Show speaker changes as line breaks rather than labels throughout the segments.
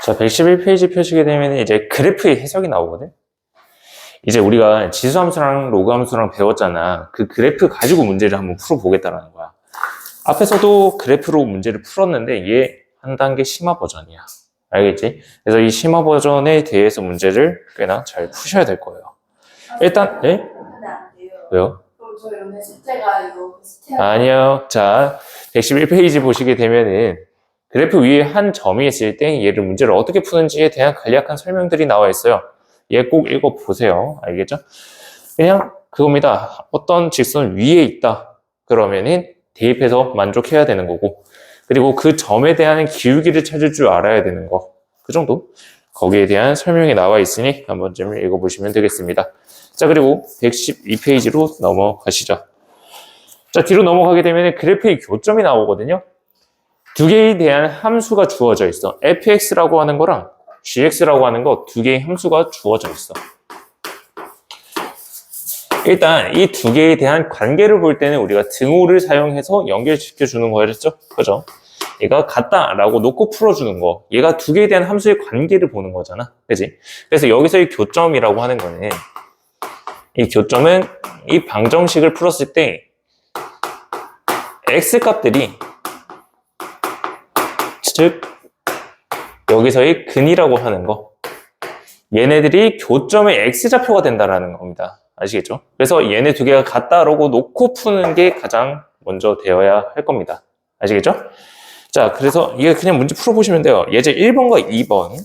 자, 111페이지 펴시게 되면 이제 그래프의 해석이 나오거든. 이제 우리가 지수함수랑 로그함수랑 배웠잖아. 그 그래프 가지고 문제를 한번 풀어보겠다라는 거야. 앞에서도 그래프로 문제를 풀었는데 얘 한 단계 심화 버전이야. 알겠지? 그래서 이 심화 버전에 대해서 문제를 꽤나 잘 푸셔야 될 거예요. 일단, 네?
근데 안 돼요.
왜요?
그럼 저희 오늘 숙제가 이거 비슷해요.
아니요. 자, 111페이지 보시게 되면은 그래프 위에 한 점이 있을 때 얘를 문제를 어떻게 푸는지에 대한 간략한 설명들이 나와 있어요. 얘 꼭 읽어보세요. 알겠죠? 그냥 그겁니다. 어떤 직선 위에 있다. 그러면은 대입해서 만족해야 되는 거고, 그리고 그 점에 대한 기울기를 찾을 줄 알아야 되는 거. 그 정도? 거기에 대한 설명이 나와 있으니 한번 좀 읽어보시면 되겠습니다. 자, 그리고 112페이지로 넘어가시죠. 자, 뒤로 넘어가게 되면 그래프의 교점이 나오거든요. 두 개에 대한 함수가 주어져 있어. fx라고 하는 거랑 gx라고 하는 거 두 개의 함수가 주어져 있어. 일단 이 두 개에 대한 관계를 볼 때는 우리가 등호를 사용해서 연결시켜 주는 거였죠. 그죠? 얘가 같다라고 놓고 풀어주는 거. 얘가 두 개에 대한 함수의 관계를 보는 거잖아. 그지? 그래서 여기서 이 교점이라고 하는 거는, 이 교점은 이 방정식을 풀었을 때 x 값들이, 즉 여기서의 근이라고 하는 거, 얘네들이 교점의 x좌표가 된다라는 겁니다. 아시겠죠? 그래서 얘네 두 개가 같다라고 놓고 푸는 게 가장 먼저 되어야 할 겁니다. 아시겠죠? 자, 그래서 이게 그냥 문제 풀어보시면 돼요. 예제 1번과 2번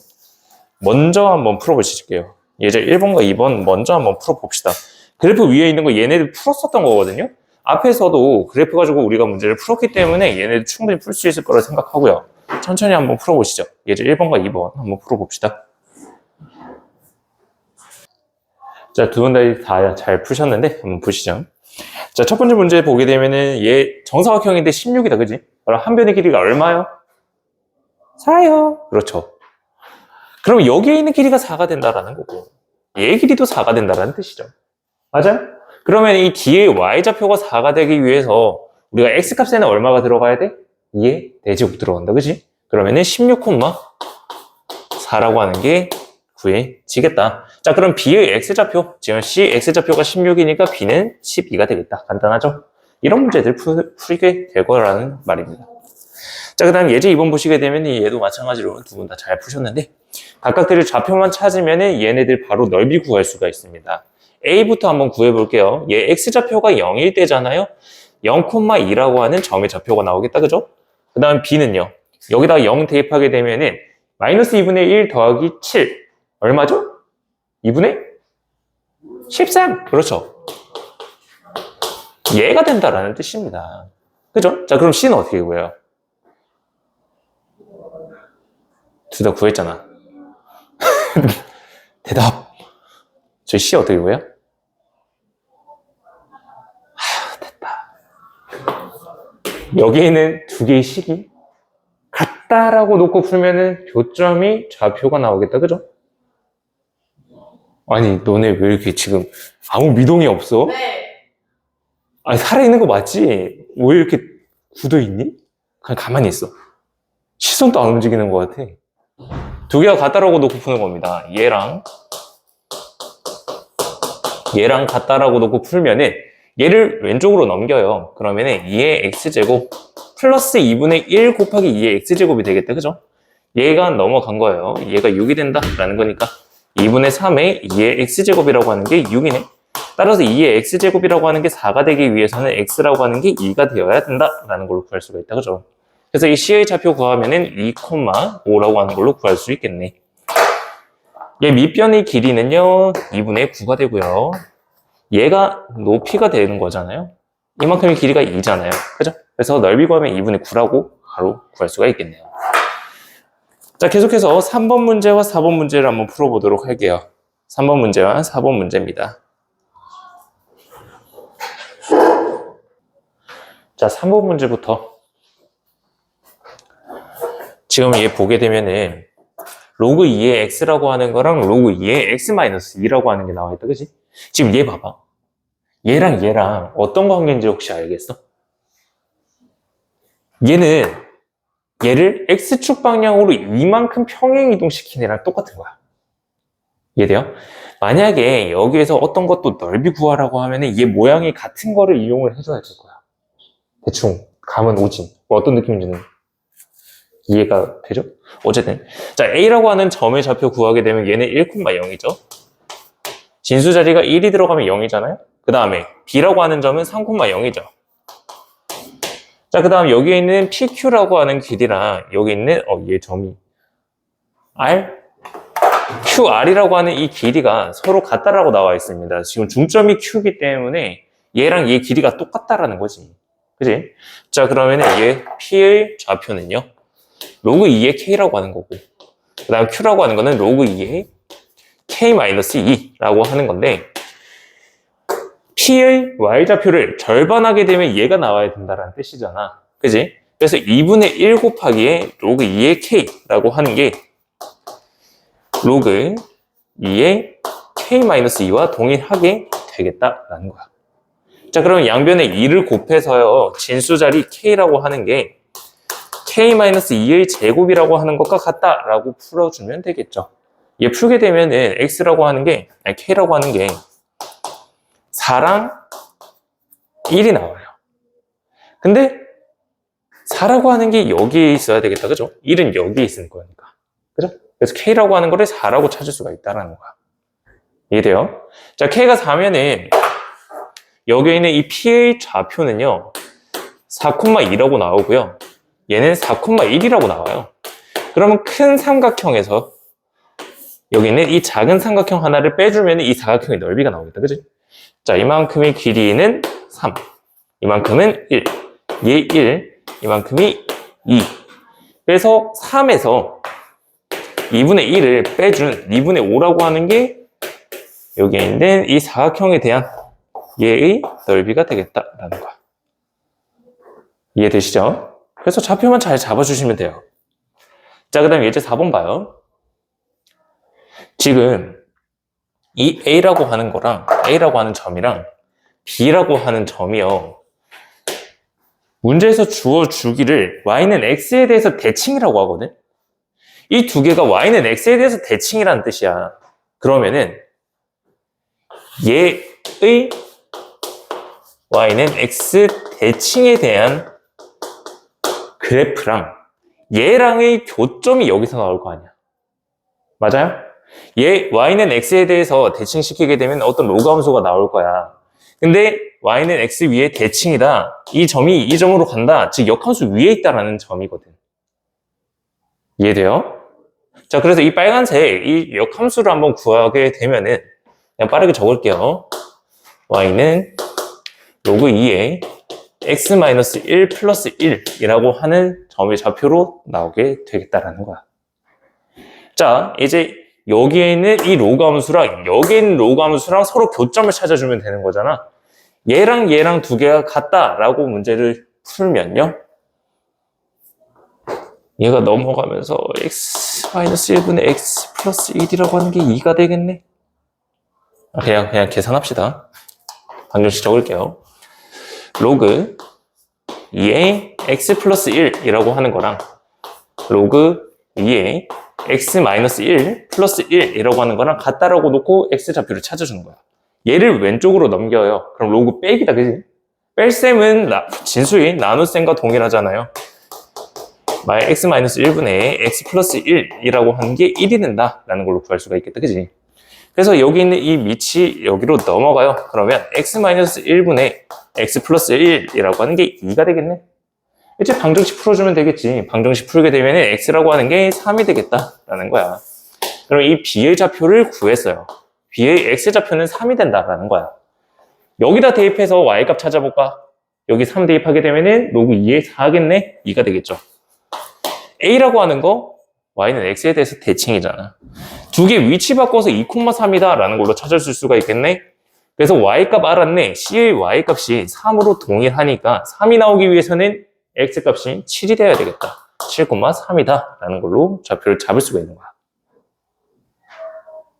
먼저 한번 풀어보실게요. 예제 1번과 2번 먼저 한번 풀어봅시다. 그래프 위에 있는 거 얘네들 풀었었던 거거든요. 앞에서도 그래프 가지고 우리가 문제를 풀었기 때문에 얘네들 충분히 풀 수 있을 거라 생각하고요. 천천히 한번 풀어보시죠. 예제 1번과 2번 한번 풀어봅시다. 자, 두 분 다 잘 푸셨는데 한번 보시죠. 자, 첫 번째 문제 보게 되면은 얘 정사각형인데 16이다, 그지? 그럼 한 변의 길이가 얼마요? 4요. 그렇죠. 그럼 여기에 있는 길이가 4가 된다라는 거고, 얘의 길이도 4가 된다라는 뜻이죠. 맞아요? 그러면 이 뒤에 y좌표가 4가 되기 위해서 우리가 x값에는 얼마가 들어가야 돼? 2의 대제곱 들어간다, 그지? 그러면은 16,4라고 하는 게 구해지겠다. 자, 그럼 b의 x좌표, 지금 c x좌표가 16이니까 b는 12가 되겠다. 간단하죠? 이런 문제들 풀게 될 거라는 말입니다. 자, 그 다음 예제 2번 보시게 되면 얘도 마찬가지로 두 분 다 잘 푸셨는데, 각각들의 좌표만 찾으면 얘네들 바로 넓이 구할 수가 있습니다. a부터 한번 구해볼게요. 얘 x좌표가 0일 때잖아요. 0,2라고 하는 점의 좌표가 나오겠다, 그죠? 그 다음 b는요. 여기다가 0 대입하게 되면은 마이너스 2분의 1 더하기 7 얼마죠? 2분의 13. 그렇죠. 얘가 된다라는 뜻입니다. 그죠? 자, 그럼 C는 어떻게 구해요? 둘 다 구했잖아. 대답. 저희 C 어떻게 구해요? 됐다. 여기에는 두 개의 식이 같다라고 놓고 풀면은 교점이 좌표가 나오겠다. 그죠? 아니, 너네 왜 이렇게 지금 아무 미동이 없어?
네.
아니, 살아있는 거 맞지? 왜 이렇게 굳어있니? 그냥 가만히 있어. 시선도 안 움직이는 것 같아. 두 개가 같다라고 놓고 푸는 겁니다. 얘랑 같다라고 놓고 풀면은 얘를 왼쪽으로 넘겨요. 그러면은 2의 x제곱 플러스 2분의 1 곱하기 2의 x제곱이 되겠다. 그죠? 얘가 넘어간 거예요. 얘가 6이 된다라는 거니까 2분의 3의 2의 x제곱이라고 하는 게 6이네. 따라서 2의 x제곱이라고 하는 게 4가 되기 위해서는 x라고 하는 게 2가 되어야 된다라는 걸로 구할 수가 있다. 그죠? 그래서 이 C의 좌표 구하면은 2,5라고 하는 걸로 구할 수 있겠네. 얘 밑변의 길이는요, 2분의 9가 되고요. 얘가 높이가 되는 거잖아요. 이만큼의 길이가 2잖아요. 그죠? 그래서 넓이 구하면 2분의 9라고 바로 구할 수가 있겠네요. 자, 계속해서 3번 문제와 4번 문제를 한번 풀어보도록 할게요. 3번 문제와 4번 문제입니다. 자, 3번 문제부터. 지금 얘 보게 되면은 로그 2의 x라고 하는 거랑 로그 2의 x-2라고 하는 게 나와 있다, 그지? 지금 얘 봐봐. 얘랑 어떤 관계인지 혹시 알겠어? 얘는 얘를 x축 방향으로 이만큼 평행 이동시킨 애랑 똑같은 거야. 이해돼요? 만약에 여기에서 어떤 것도 넓이 구하라고 하면은 얘 모양이 같은 거를 이용을 해줘야 될 거야. 대충 감은 오지. 뭐 어떤 느낌인지는 이해가 되죠? 어쨌든 자, A라고 하는 점의 좌표 구하게 되면 얘는 1,0이죠. 진수 자리가 1이 들어가면 0이잖아요. 그 다음에 B라고 하는 점은 3,0이죠. 자, 그 다음 여기에 있는 PQ라고 하는 길이랑 여기 있는 얘 점이 R, QR이라고 하는 이 길이가 서로 같다라고 나와 있습니다. 지금 중점이 Q이기 때문에 얘랑 얘 길이가 똑같다라는 거지. 그지? 자, 그러면 얘 P의 좌표는요, 로그 2의 K라고 하는 거고, 그 다음 Q라고 하는 거는 로그 2의 K-2라고 하는 건데, P의 Y좌표를 절반하게 되면 얘가 나와야 된다는 뜻이잖아. 그지? 그래서 2분의 1 곱하기에 로그 2의 K라고 하는 게 로그 2의 K-2와 동일하게 되겠다라는 거야. 자, 그러면 양변에 2를 곱해서요, 진수 자리 K라고 하는 게 K-2의 제곱이라고 하는 것과 같다라고 풀어주면 되겠죠. 얘 풀게 되면은 X라고 하는 게, 아니 K라고 하는 게 4랑 1이 나와요. 근데 4라고 하는 게 여기에 있어야 되겠다. 그죠? 1은 여기에 있을 거니까. 그죠? 그래서 K라고 하는 거를 4라고 찾을 수가 있다는 거야. 이해돼요? 자, K가 4면은 여기에 있는 이 P의 좌표는요, 4,2라고 나오고요. 얘는 4,1이라고 나와요. 그러면 큰 삼각형에서 여기 있는 이 작은 삼각형 하나를 빼주면 이 사각형의 넓이가 나오겠다. 그지? 자, 이만큼의 길이는 3, 이만큼은 1, 얘 1, 이만큼이 2. 그래서 3에서 2분의 1을 빼준 2분의 5라고 하는 게 여기에 있는 이 사각형에 대한 얘의 넓이가 되겠다라는 거야. 이해되시죠? 그래서 좌표만 잘 잡아주시면 돼요. 자, 그 다음 예제 4번 봐요. 지금 이 A라고 하는 거랑 A라고 하는 점이랑 B라고 하는 점이요, 문제에서 주어주기를 Y는 X에 대해서 대칭이라고 하거든? 이 두 개가 Y는 X에 대해서 대칭이라는 뜻이야. 그러면은 얘의 Y는 X 대칭에 대한 그래프랑 얘랑의 교점이 여기서 나올 거 아니야. 맞아요? 얘 Y는 X에 대해서 대칭시키게 되면 어떤 로그 함수가 나올 거야. 근데 Y는 X 위에 대칭이다. 이 점이 이 점으로 간다. 즉 역함수 위에 있다라는 점이거든. 이해돼요? 자, 그래서 이 빨간색 이 역함수를 한번 구하게 되면은 그냥 빠르게 적을게요. Y는 로그 2에 x-1 플러스 1이라고 하는 점의 좌표로 나오게 되겠다라는 거야. 자, 이제 여기에 있는 이 로그 함수랑 여기에 있는 로그 함수랑 서로 교점을 찾아주면 되는 거잖아. 얘랑 얘랑 두 개가 같다라고 문제를 풀면요, 얘가 넘어가면서 x-1분의 x 플러스 1이라고 하는 게 2가 되겠네. 그냥 계산합시다. 방정식 적을게요. 로그 2의 x 플러스 1이라고 하는 거랑 로그 2의 x-1 플러스 1이라고 하는 거랑 같다라고 놓고 x 좌표를 찾아주는 거야. 얘를 왼쪽으로 넘겨요. 그럼 로그 빼기다, 그지? 뺄셈은 진수인 나눗셈과 동일하잖아요. x-1분의 x 플러스 1이라고 하는 게 1이 된다라는 걸로 구할 수가 있겠다, 그지? 그래서 여기 있는 이 밑이 여기로 넘어가요. 그러면 x-1분의 x 플러스 1이라고 하는 게 2가 되겠네. 이제 방정식 풀어주면 되겠지. 방정식 풀게 되면 x라고 하는 게 3이 되겠다라는 거야. 그럼 이 b의 좌표를 구했어요. b의 x 좌표는 3이 된다라는 거야. 여기다 대입해서 y값 찾아볼까? 여기 3 대입하게 되면은 로그 2의 4겠네? 2가 되겠죠. a라고 하는 거 y는 x에 대해서 대칭이잖아. 두 개 위치 바꿔서 2,3이다 라는 걸로 찾아줄 수가 있겠네. 그래서 y값 알았네. c의 y값이 3으로 동일하니까 3이 나오기 위해서는 x값이 7이 돼야 되겠다. 7,3이다 라는 걸로 좌표를 잡을 수가 있는 거야.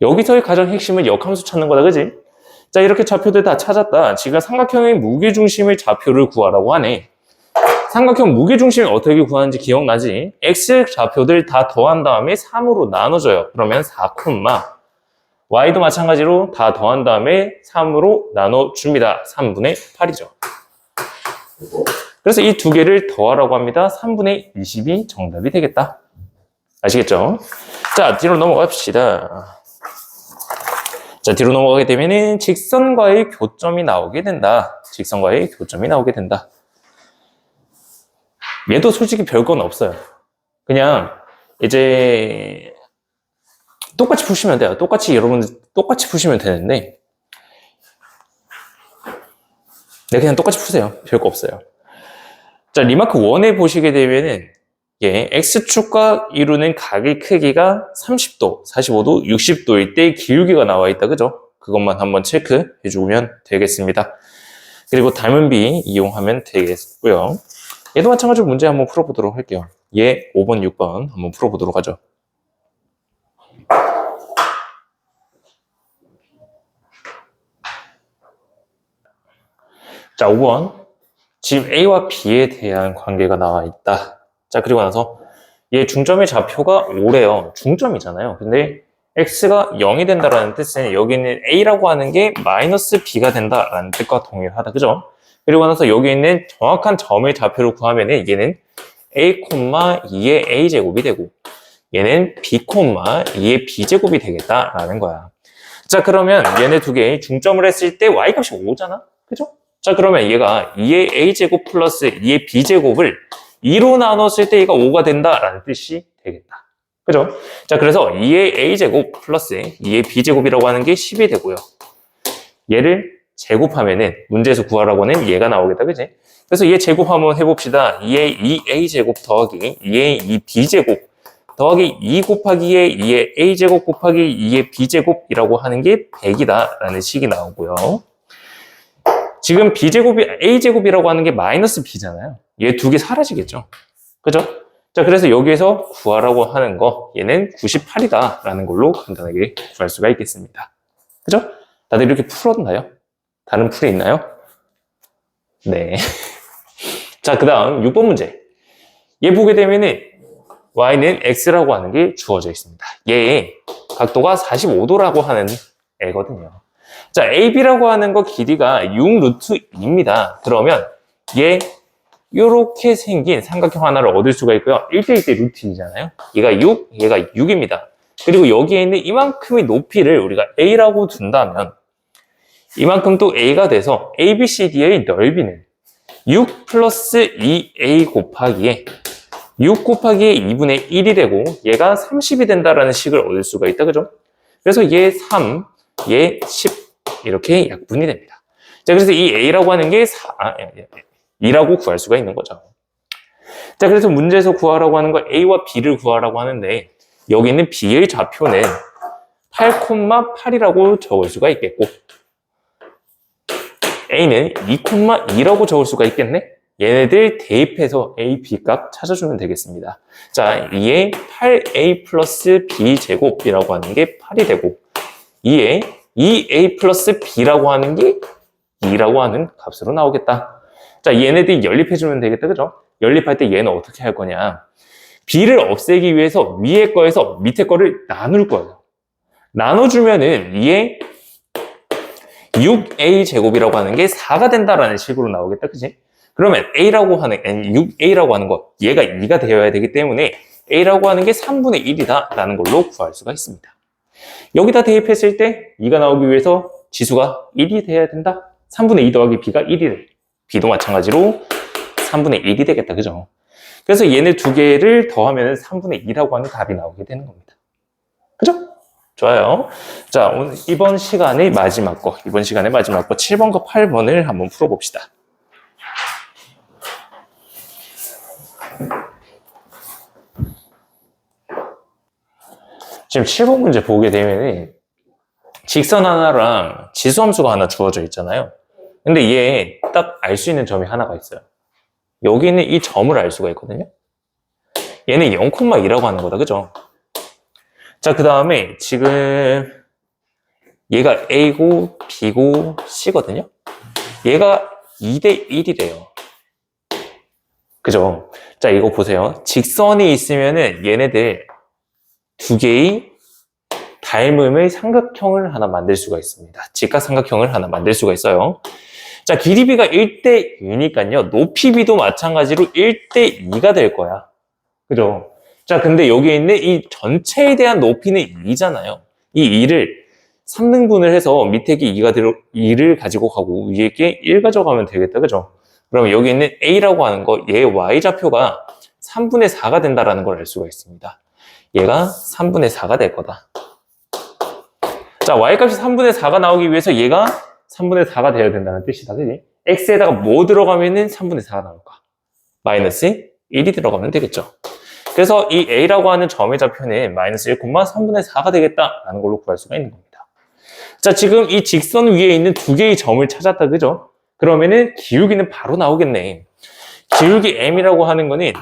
여기서의 가장 핵심은 역함수 찾는 거다, 그지? 자, 이렇게 좌표들 다 찾았다. 지금 삼각형의 무게중심의 좌표를 구하라고 하네. 삼각형 무게중심이 어떻게 구하는지 기억나지? x 좌표들 다 더한 다음에 3으로 나눠줘요. 그러면 4, y도 마찬가지로 다 더한 다음에 3으로 나눠줍니다. 3분의 8이죠. 그래서 이 두 개를 더하라고 합니다. 3분의 20이 정답이 되겠다. 아시겠죠? 자, 뒤로 넘어갑시다. 자, 뒤로 넘어가게 되면은 직선과의 교점이 나오게 된다. 직선과의 교점이 나오게 된다. 얘도 솔직히 별건 없어요. 그냥 이제 똑같이 푸시면 돼요. 여러분들 똑같이 푸시면 되는데 네, 그냥 똑같이 푸세요. 별거 없어요. 자, 리마크 1에 보시게 되면은 X축과 이루는 각의 크기가 30도, 45도, 60도일 때 기울기가 나와 있다. 그죠? 그것만 한번 체크해 주면 되겠습니다. 그리고 닮은 비 이용하면 되겠고요. 얘도 마찬가지로 문제 한번 풀어보도록 할게요. 얘 5번, 6번 한번 풀어보도록 하죠. 자, 5번. 지금 A와 B에 대한 관계가 나와 있다. 자, 그리고 나서 얘 중점의 좌표가 5래요. 중점이잖아요. 근데 X가 0이 된다라는 뜻은 여기 있는 A라고 하는 게 마이너스 B가 된다라는 뜻과 동일하다. 그죠? 그리고 나서 여기 있는 정확한 점의 좌표를 구하면은 얘는 A, 2의 A제곱이 되고 얘는 B, 2의 B제곱이 되겠다라는 거야. 자, 그러면 얘네 두 개의 중점을 했을 때 Y값이 5잖아? 그죠? 자, 그러면 얘가 2의 A제곱 플러스 2의 B제곱을 2로 나눴을 때 얘가 5가 된다라는 뜻이 되겠다. 그죠? 자, 그래서 2의 A제곱 플러스 2의 B제곱이라고 하는 게 10이 되고요. 얘를 제곱하면은 문제에서 구하라고 하는 얘가 나오겠다. 그지? 그래서 얘 제곱 한번 해봅시다. 2의 2A제곱 더하기 2의 2B제곱 더하기 2 곱하기 2의 A제곱 곱하기 2의 B제곱이라고 하는 게 100이다 라는 식이 나오고요. 지금 B제곱이 A제곱이라고 하는 게 마이너스 B잖아요. 얘 두 개 사라지겠죠. 그죠? 자, 그래서 여기에서 구하라고 하는 거 얘는 98이다 라는 걸로 간단하게 구할 수가 있겠습니다. 그죠? 다들 이렇게 풀었나요? 다른 풀이 있나요? 네. 자, 그 다음 6번 문제. 얘 보게 되면은 y는 x라고 하는 게 주어져 있습니다. 얘의 각도가 45도라고 하는 애거든요. 자, AB라고 하는 거 길이가 6루트2입니다. 그러면 얘 요렇게 생긴 삼각형 하나를 얻을 수가 있고요. 1대1대 루트2잖아요. 얘가 6, 얘가 6입니다. 그리고 여기에 있는 이만큼의 높이를 우리가 A라고 둔다면 이만큼 또 A가 돼서 ABCD의 넓이는 6 플러스 2A 곱하기에 6 곱하기 2분의 1이 되고 얘가 30이 된다라는 식을 얻을 수가 있다. 그죠? 그래서 얘 3, 얘 10 이렇게 약분이 됩니다. 자, 그래서 이 A라고 하는 게 2라고 구할 수가 있는 거죠. 자, 그래서 문제에서 구하라고 하는 거 A와 B를 구하라고 하는데 여기 있는 B의 좌표는 8,8이라고 적을 수가 있겠고 A는 2,2라고 적을 수가 있겠네? 얘네들 대입해서 A, B 값 찾아주면 되겠습니다. 자, 2에 8A 플러스 B 제곱이라고 하는 게 8이 되고 2에 2A 플러스 B라고 하는 게 2라고 하는 값으로 나오겠다. 자, 얘네들이 연립해주면 되겠다. 그죠? 연립할 때 얘는 어떻게 할 거냐? B를 없애기 위해서 위에 거에서 밑에 거를 나눌 거예요. 나눠주면은 2에 6A 제곱이라고 하는 게 4가 된다라는 식으로 나오겠다. 그치? 그러면 A라고 하는, 6A라고 하는 거, 얘가 2가 되어야 되기 때문에 A라고 하는 게 3분의 1이다 라는 걸로 구할 수가 있습니다. 여기다 대입했을 때 2가 나오기 위해서 지수가 1이 돼야 된다. 3분의 2 더하기 B가 1이 돼. B도 마찬가지로 3분의 1이 되겠다. 그죠? 그래서 얘네 두 개를 더하면 3분의 2라고 하는 답이 나오게 되는 겁니다. 그죠? 좋아요. 자, 오늘 이번 시간의 마지막 거, 7번과 8번을 한번 풀어봅시다. 지금 7번 문제 보게 되면 직선 하나랑 지수함수가 하나 주어져 있잖아요. 근데 얘 딱 알 수 있는 점이 하나가 있어요. 여기 있는 이 점을 알 수가 있거든요. 얘는 0,2라고 하는 거다. 그죠? 자, 그 다음에 지금 얘가 A고 B고 C거든요. 얘가 2대 1이래요. 그죠? 자, 이거 보세요. 직선이 있으면은 얘네들 두 개의 닮음의 삼각형을 하나 만들 수가 있습니다. 직각삼각형을 하나 만들 수가 있어요. 자, 길이 b가 1대 2니까요. 높이 b도 마찬가지로 1대 2가 될 거야. 그죠? 자, 근데 여기에 있는 이 전체에 대한 높이는 2잖아요. 이 2를 3등분을 해서 밑에 게 2를 가지고 가고 위에 게 1 가져가면 되겠다. 그죠? 그러면 여기 있는 a라고 하는 거, 얘 y좌표가 3분의 4가 된다라는 걸 알 수가 있습니다. 얘가 3분의 4가 될 거다. 자, y값이 3분의 4가 나오기 위해서 얘가 3분의 4가 되어야 된다는 뜻이다. 그지? x에다가 뭐 들어가면은 3분의 4가 나올까? 마이너스 1이 들어가면 되겠죠. 그래서 이 a라고 하는 점의 좌표는 마이너스 1, 3분의 4가 되겠다라는 걸로 구할 수가 있는 겁니다. 자, 지금 이 직선 위에 있는 두 개의 점을 찾았다. 그죠? 그러면은 기울기는 바로 나오겠네. 기울기 m이라고 하는 거는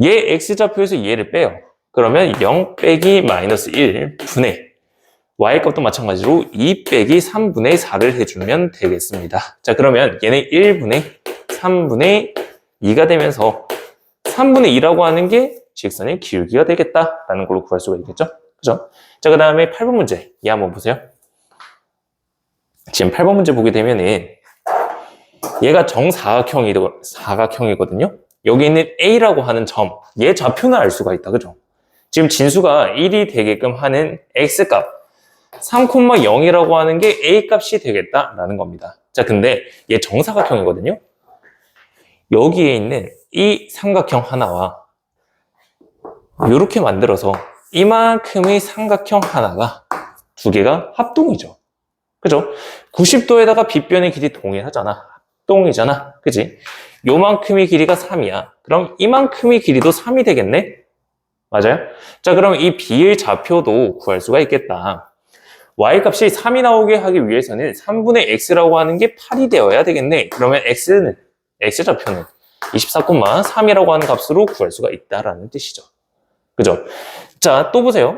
얘 x좌표에서 얘를 빼요. 그러면 0 빼기 마이너스 1 분의 y값도 마찬가지로 2 빼기 3분의 4를 해주면 되겠습니다. 자, 그러면 얘는 1분의 3분의 2가 되면서 3분의 2라고 하는 게 직선의 기울기가 되겠다라는 걸로 구할 수가 있겠죠? 그죠? 자, 그 다음에 8번 문제. 얘 한번 보세요. 지금 8번 문제 보게 되면은 얘가 사각형이거든요. 여기 있는 A라고 하는 점, 얘 좌표는 알 수가 있다. 그죠? 지금 진수가 1이 되게끔 하는 X값 3,0이라고 하는 게 A값이 되겠다라는 겁니다. 자, 근데 얘 정사각형이거든요. 여기에 있는 이 삼각형 하나와 이렇게 만들어서 이만큼의 삼각형 하나가 두 개가 합동이죠. 그죠? 90도에다가 빗변의 길이 동일하잖아. 합동이잖아. 그지? 요만큼의 길이가 3이야. 그럼 이만큼의 길이도 3이 되겠네? 맞아요? 자, 그럼 이 b의 좌표도 구할 수가 있겠다. y값이 3이 나오게 하기 위해서는 3분의 x라고 하는 게 8이 되어야 되겠네. 그러면 x좌표는 24,3이라고 하는 값으로 구할 수가 있다라는 뜻이죠. 그죠? 자, 또 보세요.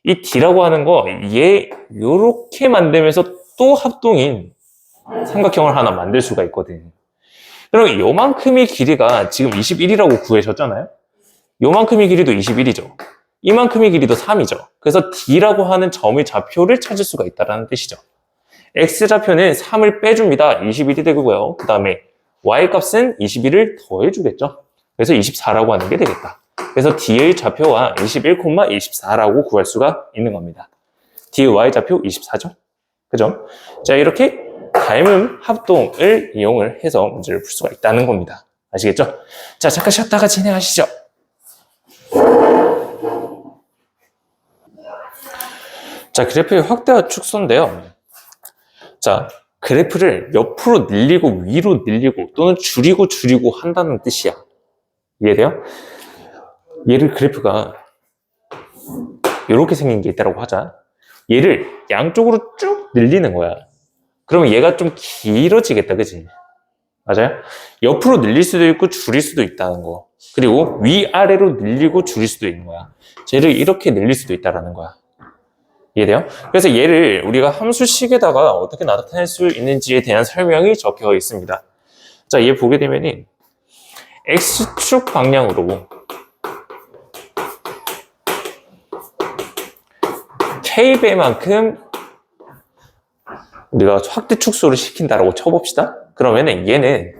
이 d라고 하는 거, 얘 요렇게 만들면서 또 합동인 삼각형을 하나 만들 수가 있거든. 그럼 요만큼의 길이가 지금 21이라고 구해졌잖아요? 요만큼의 길이도 21이죠. 이만큼의 길이도 3이죠. 그래서 d라고 하는 점의 좌표를 찾을 수가 있다는 뜻이죠. x좌표는 3을 빼줍니다. 21이 되고요. 그 다음에 y값은 21을 더해주겠죠. 그래서 24라고 하는 게 되겠다. 그래서 d의 좌표가 21,24라고 구할 수가 있는 겁니다. d의 y좌표 24죠. 그죠? 자, 이렇게 닮음 합동을 이용을 해서 문제를 풀 수가 있다는 겁니다. 아시겠죠? 자, 잠깐 쉬었다가 진행하시죠. 자, 그래프의 확대와 축소인데요. 자, 그래프를 옆으로 늘리고 위로 늘리고 또는 줄이고 한다는 뜻이야. 이해돼요? 얘를 그래프가 이렇게 생긴 게 있다고 하자. 얘를 양쪽으로 쭉 늘리는 거야. 그러면 얘가 좀 길어지겠다, 그치? 맞아요? 옆으로 늘릴 수도 있고 줄일 수도 있다는 거. 그리고 위아래로 늘리고 줄일 수도 있는 거야. 쟤를 이렇게 늘릴 수도 있다는 거야. 이해돼요? 그래서 얘를 우리가 함수식에다가 어떻게 나타낼 수 있는지에 대한 설명이 적혀 있습니다. 자, 얘 보게 되면은 X축 방향으로 K배만큼 우리가 확대 축소를 시킨다라고 쳐봅시다. 그러면은 얘는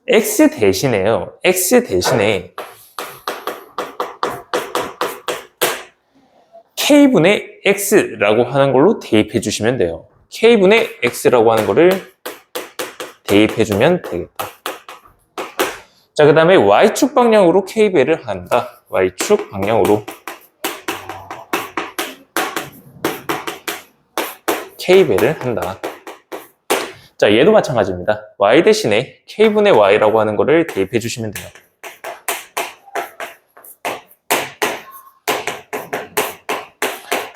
X 대신에 K분의 X라고 하는 걸로 대입해 주시면 돼요. K분의 X라고 하는 거를 대입해 주면 되겠다. 자, 그 다음에 Y축 방향으로 K배를 한다. Y축 방향으로 K배를 한다. 자, 얘도 마찬가지입니다. Y 대신에 K분의 Y라고 하는 거를 대입해 주시면 돼요.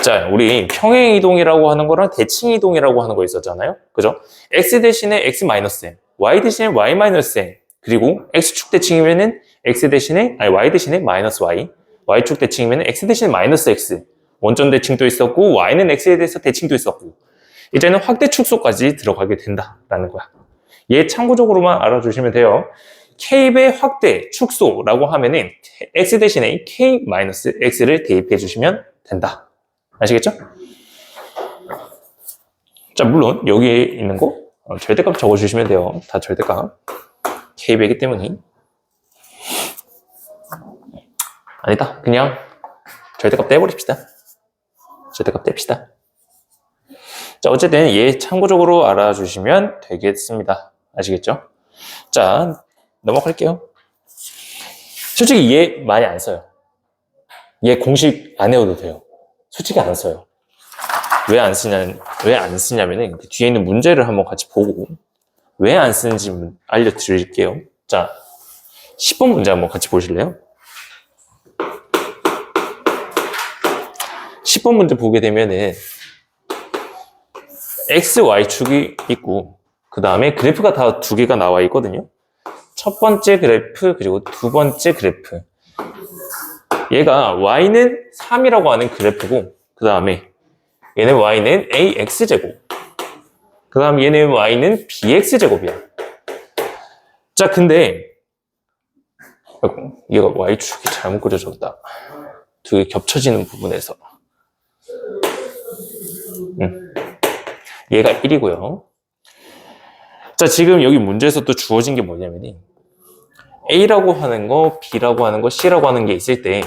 자, 우리 평행이동이라고 하는 거랑 대칭이동이라고 하는 거 있었잖아요. 그죠? X 대신에 X 마이너스 M, Y 대신에 Y 마이너스 M, 그리고 X축 대칭이면은 Y 대신에 마이너스 Y, Y축 대칭이면은 X 대신에 마이너스 X, 원점 대칭도 있었고, Y는 X에 대해서 대칭도 있었고, 이제는 확대 축소까지 들어가게 된다라는 거야. 얘 참고적으로만 알아주시면 돼요. K배 확대, 축소라고 하면은 X 대신에 K-X를 대입해 주시면 된다. 아시겠죠? 자, 물론 여기에 있는 거 절대값 적어주시면 돼요. 다 절대값. K배이기 때문에. 아니다. 그냥 절대값 떼버립시다. 절대값 뗍시다. 자, 어쨌든 얘 참고적으로 알아주시면 되겠습니다. 아시겠죠? 자, 넘어갈게요. 솔직히 얘 많이 안 써요. 얘 공식 안 외워도 돼요. 솔직히 안 써요. 왜 안 쓰냐면은 그 뒤에 있는 문제를 한번 같이 보고 왜 안 쓰는지 알려드릴게요. 자, 10번 문제 한번 같이 보실래요? 10번 문제 보게 되면은 X, Y축이 있고 그 다음에 그래프가 다 두 개가 나와 있거든요. 첫 번째 그래프 그리고 두 번째 그래프. 얘가 Y는 3이라고 하는 그래프고 그 다음에 얘는 Y는 AX제곱 그 다음 얘는 Y는 BX제곱이야. 자, 근데 얘가 Y축이 잘못 그려졌다. 두 개 겹쳐지는 부분에서 얘가 1이고요. 자, 지금 여기 문제에서 또 주어진 게 뭐냐면 A라고 하는 거, B라고 하는 거, C라고 하는 게 있을 때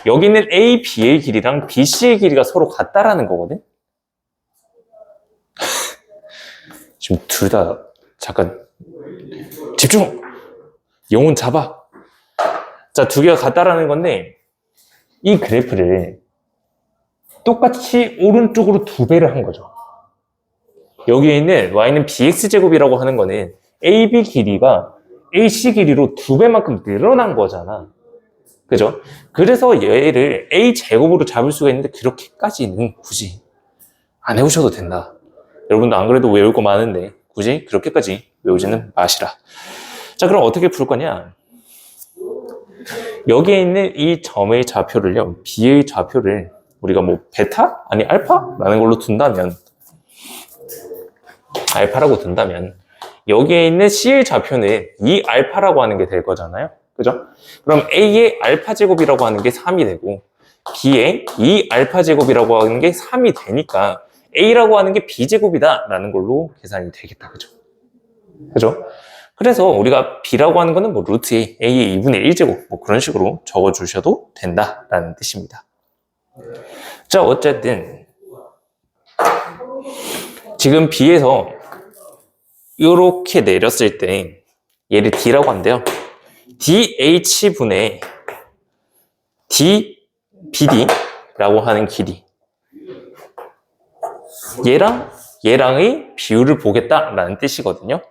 여기는 A, B의 길이랑 B, C의 길이가 서로 같다라는 거거든? 지금 둘 다 잠깐 집중! 영혼 잡아! 자, 두 개가 같다라는 건데 이 그래프를 똑같이 오른쪽으로 두 배를 한 거죠. 여기에 있는 Y는 BX제곱이라고 하는 거는 AB 길이가 AC 길이로 두 배만큼 늘어난 거잖아. 그죠? 그래서 얘를 A제곱으로 잡을 수가 있는데 그렇게까지는 굳이 안 외우셔도 된다. 여러분도 안 그래도 외울 거 많은데 굳이 그렇게까지 외우지는 마시라. 자, 그럼 어떻게 풀 거냐? 여기에 있는 이 점의 좌표를요, B의 좌표를 우리가 뭐 베타? 아니 알파? 라는 걸로 둔다면 알파라고 둔다면 여기에 있는 C의 좌표는 이 알파라고 하는 게 될 거잖아요. 그죠? 그럼 A의 알파 제곱이라고 하는 게 3이 되고 B의 이 알파 제곱이라고 하는 게 3이 되니까 A라고 하는 게 B제곱이다 라는 걸로 계산이 되겠다. 그죠? 그죠? 그래서 우리가 B라고 하는 거는 뭐 루트 A의 2분의 1제곱 뭐 그런 식으로 적어주셔도 된다라는 뜻입니다. 자, 어쨌든 지금 B에서 이렇게 내렸을 때 얘를 D라고 한대요. DH분의 DBD라고 하는 길이 얘랑의 비율을 보겠다라는 뜻이거든요.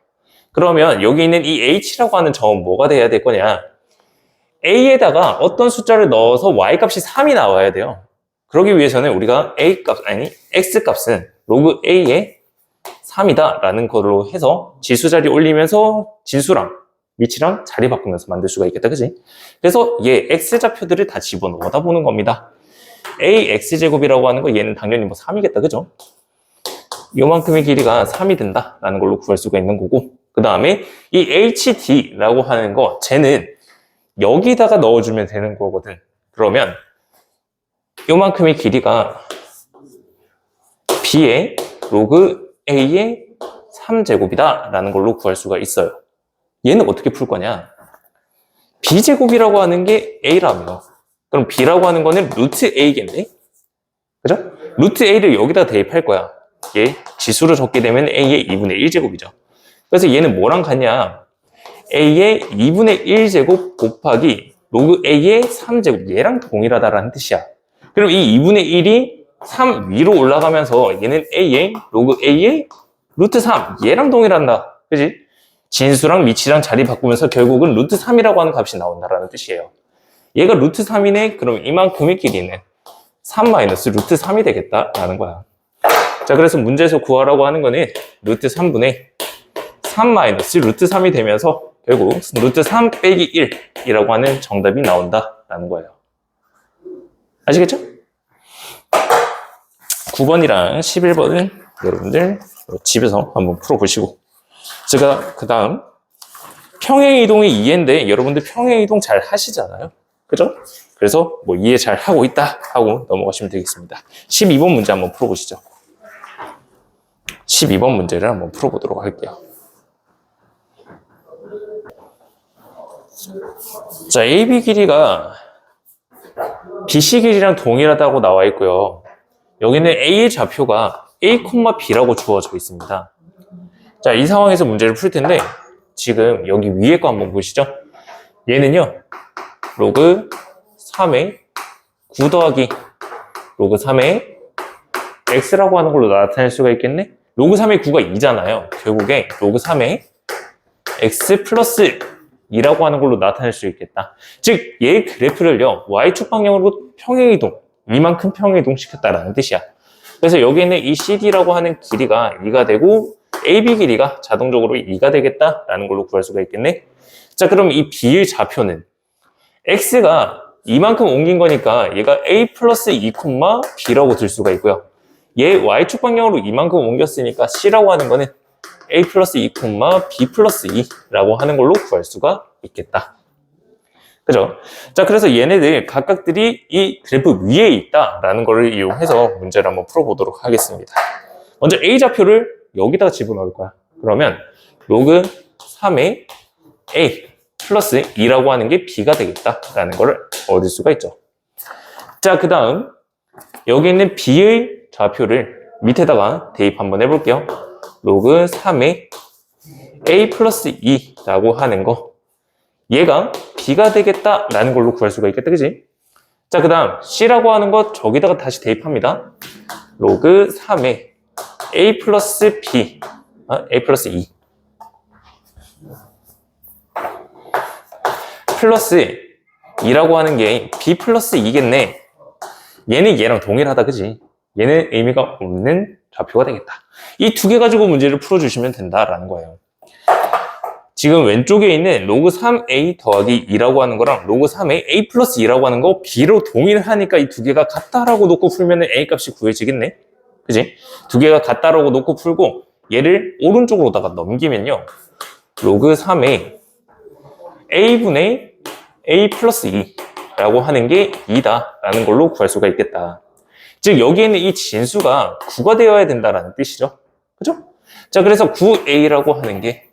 그러면 여기 있는 이 H라고 하는 점은 뭐가 돼야 될 거냐? A에다가 어떤 숫자를 넣어서 Y값이 3이 나와야 돼요. 그러기 위해서는 우리가 X값은 로그 A의 3이다 라는 걸로 해서 지수 자리 올리면서 진수랑 위치랑 자리 바꾸면서 만들 수가 있겠다. 그지? 그래서 얘 X좌표들을 다 집어넣어다 보는 겁니다. AX제곱이라고 하는 거 얘는 당연히 뭐 3이겠다. 그죠? 요만큼의 길이가 3이 된다 라는 걸로 구할 수가 있는 거고 그 다음에 이 HD라고 하는 거 쟤는 여기다가 넣어주면 되는 거거든. 그러면 요만큼의 길이가 B의 로그 A의 3제곱이다 라는 걸로 구할 수가 있어요. 얘는 어떻게 풀 거냐? B제곱이라고 하는 게 A라며 그럼 B라고 하는 거는 루트 A겠네? 그죠? 루트 A를 여기다 대입할 거야. 얘 지수로 적게 되면 A의 2분의 1제곱이죠. 그래서 얘는 뭐랑 같냐? A의 2분의 1제곱 곱하기 로그 A의 3제곱 얘랑 동일하다라는 뜻이야. 그럼 이 2분의 1이 3 위로 올라가면서 얘는 A의 로그 A의 루트 3 얘랑 동일한다. 그지? 진수랑 미치랑 자리 바꾸면서 결국은 루트 3이라고 하는 값이 나온다라는 뜻이에요. 얘가 루트 3이네? 그럼 이만큼의 길이는 3 마이너스 루트 3이 되겠다라는 거야. 자, 그래서 문제에서 구하라고 하는 거는 루트 3분의 3 마이너스 루트 3이 되면서 결국 루트 3 빼기 1이라고 하는 정답이 나온다라는 거예요. 아시겠죠? 9번이랑 11번은 여러분들 집에서 한번 풀어보시고 제가 그 다음 평행이동이 이해인데 여러분들 평행이동 잘 하시잖아요. 그죠? 그래서 뭐 이해 잘 하고 있다 하고 넘어가시면 되겠습니다. 12번 문제 한번 풀어보시죠. 12번 문제를 한번 풀어보도록 할게요. 자, AB 길이가 BC 길이랑 동일하다고 나와 있고요. 여기는 A의 좌표가 A, B라고 주어져 있습니다. 자, 이 상황에서 문제를 풀 텐데 지금 여기 위에 거 한번 보시죠. 얘는요, 로그 3의 9 더하기 로그 3의 x라고 하는 걸로 나타낼 수가 있겠네? 로그 3의 9가 2잖아요. 결국에 로그 3의 x 플러스 2라고 하는 걸로 나타낼 수 있겠다. 즉, 얘의 그래프를요, y축 방향으로 평행이동, 이만큼 평행이동 시켰다라는 뜻이야. 그래서 여기에는 이 CD라고 하는 길이가 2가 되고 AB 길이가 자동적으로 2가 되겠다라는 걸로 구할 수가 있겠네. 자, 그럼 이 B의 좌표는 X가 이만큼 옮긴 거니까 얘가 A 플러스 2, B라고 들 수가 있고요. 얘 Y축 방향으로 이만큼 옮겼으니까 C라고 하는 거는 A 플러스 2, B 플러스 2라고 하는 걸로 구할 수가 있겠다. 그죠? 자, 그래서 얘네들 각각들이 이 그래프 위에 있다라는 걸 이용해서 문제를 한번 풀어보도록 하겠습니다. 먼저 A 좌표를 여기다가 집어넣을 거야. 그러면 로그 3의 A 플러스 2라고 하는 게 B가 되겠다라는 걸 얻을 수가 있죠. 자, 그 다음 여기 있는 B의 좌표를 밑에다가 대입 한번 해볼게요. 로그 3의 A 플러스 2라고 하는 거, 얘가 B가 되겠다라는 걸로 구할 수가 있겠다, 그지? 자, 그 다음 C라고 하는 거 저기다가 다시 대입합니다. 로그 3의 A 플러스 B, A 플러스 2 플러스 2라고 하는 게 B 플러스 2겠네. 얘는 얘랑 동일하다, 그지? 얘는 의미가 없는 좌표가 되겠다. 이 두 개 가지고 문제를 풀어주시면 된다라는 거예요. 지금 왼쪽에 있는 로그 3a 더하기 2라고 하는 거랑 로그 3의 a 플러스 2라고 하는 거 B로 동일하니까 이 두 개가 같다라고 놓고 풀면 a 값이 구해지겠네? 그지? 두 개가 같다라고 놓고 풀고 얘를 오른쪽으로다가 넘기면요, 로그 3의 a분의 a 플러스 2라고 하는 게 2다라는 걸로 구할 수가 있겠다. 즉 여기에는 이 진수가 9가 되어야 된다라는 뜻이죠. 그죠? 자, 그래서 9a라고 하는 게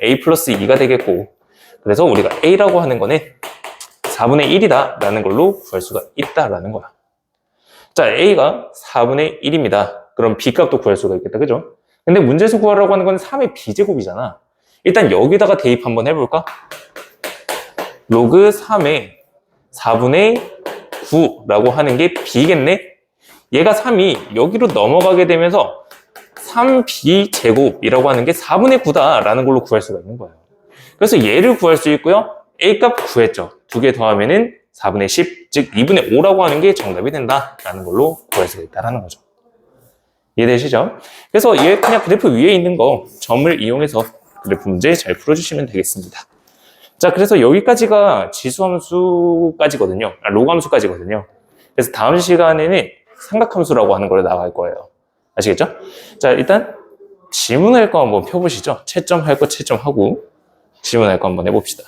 a 플러스 2가 되겠고, 그래서 우리가 a라고 하는 거는 4분의 1이다 라는 걸로 구할 수가 있다라는 거야. 자, a가 4분의 1입니다. 그럼 b 값도 구할 수가 있겠다, 그죠? 근데 문제에서 구하라고 하는 건 3의 b제곱이잖아. 일단 여기다가 대입 한번 해볼까? 로그 3의 4분의 9라고 하는 게 b겠네? 얘가 3이 여기로 넘어가게 되면서 3b제곱이라고 하는 게 4분의 9다라는 걸로 구할 수가 있는 거예요. 그래서 얘를 구할 수 있고요. A값 구했죠. 두 개 더하면은 4분의 10, 즉 2분의 5라고 하는 게 정답이 된다라는 걸로 구할 수가 있다는 거죠. 이해되시죠? 그래서 얘 그냥 그래프 위에 있는 거 점을 이용해서 그래프 문제 잘 풀어주시면 되겠습니다. 자, 그래서 여기까지가 지수함수까지거든요. 로그함수까지거든요. 그래서 다음 시간에는 삼각함수라고 하는 걸 나갈 거예요. 아시겠죠? 자, 일단 질문할 거 한번 펴보시죠. 채점할 거 채점하고 질문할 거 한번 해봅시다.